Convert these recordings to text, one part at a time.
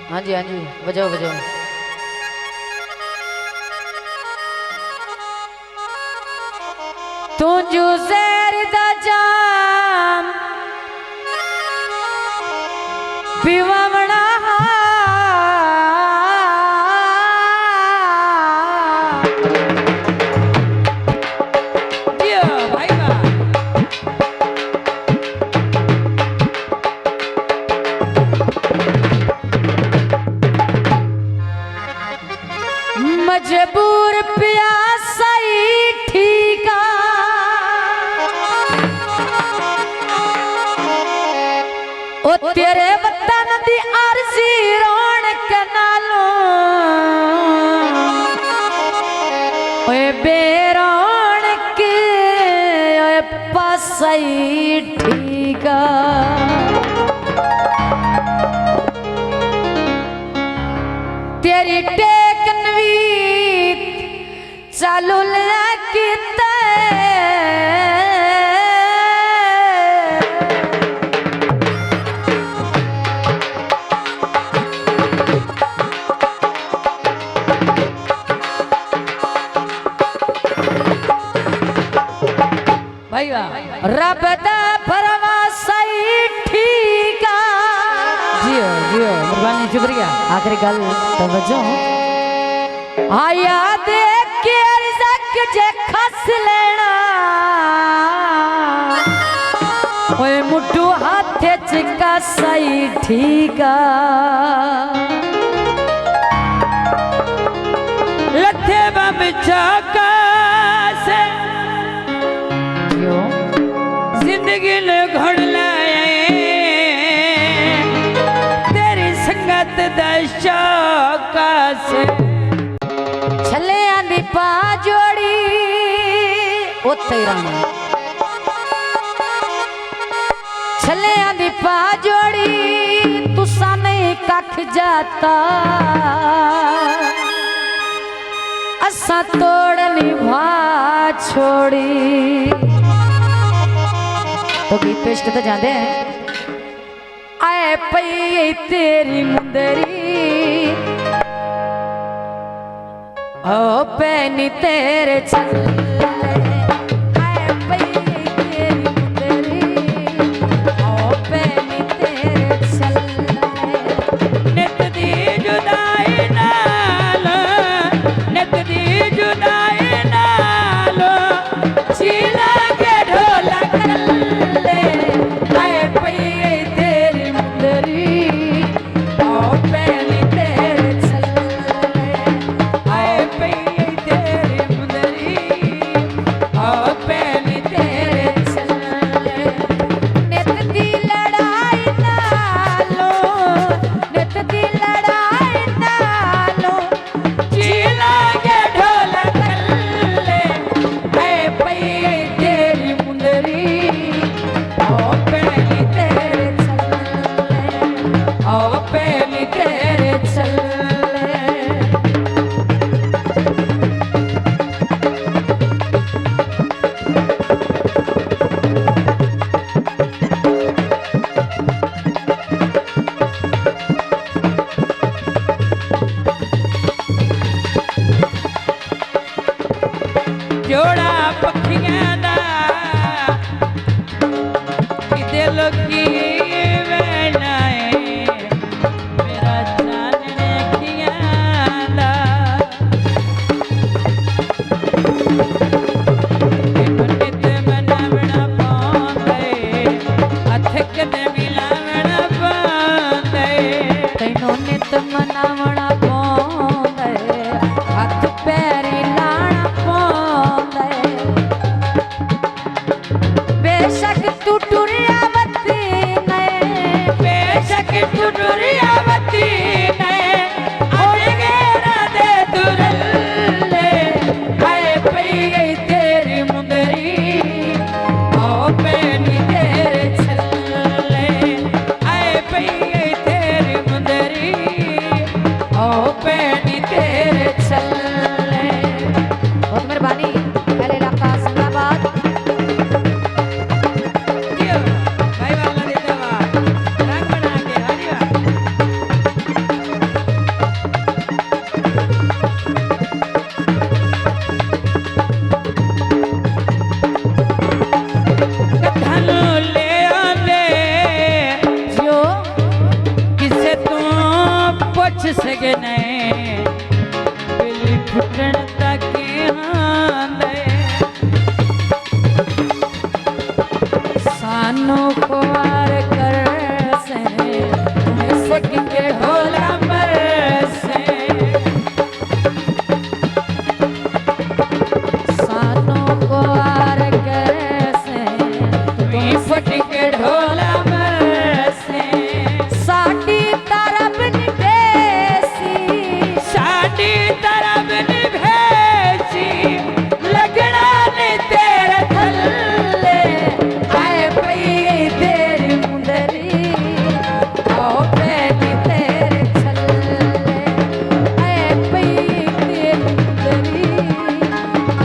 हाँ जी बजाओ बजाओ। तू जो ज़हर दा जाम पीवमणा मजबूर प्यासा ही ठीका ओ तेरे वतन दी अर्जी रौनक नालों ओए बेरौनक ओए पासा ही ठीका। तेरी टेक नवीत चालू लगता भाई रब दा फरमासा ही ठीका। जियो जियो मेहरबानी शुक्रिया। आखिरी गल तवज्जो आया देख के रिज़्क़ जे खस लेना ओए मुट्ठू हाथे च कासा ही ठीका। लथे बम चाका से जिंदगी ने घड़ लाए तेरी संगत दशौका से। छले आंदी पा जोड़ी उत्ते राणा छले आंदी पा जोड़ी तुसा नहीं कख जाता असा तोड़नी भा छोड़ी। तो गीत पेश करते जाते हैं। आए पई तेरी मुंदरी ओ पैनी तेरे चल सगने बिल फुटण तक आंदे सानो कुवार कर से सके ढोला मर से सानो कुवार कर से फट के ढोला मर से साडी तरफ निभेसी साडी तरफ निभेसी लगना ने तेरे थल्ले आए पई तेरी मुंदरी आओ बैठी तेरे छल्ले आए पई तेरी मुंदरी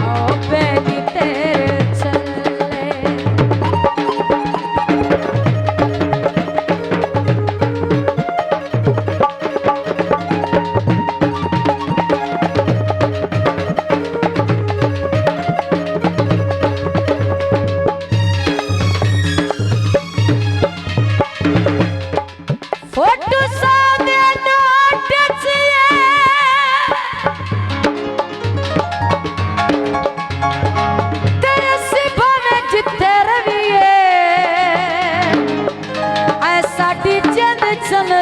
आओ बैठी तेरे छल्ले फोटो सादे नोट छिए तेरे सिभा में जिते रविए ऐसा डी चंद चल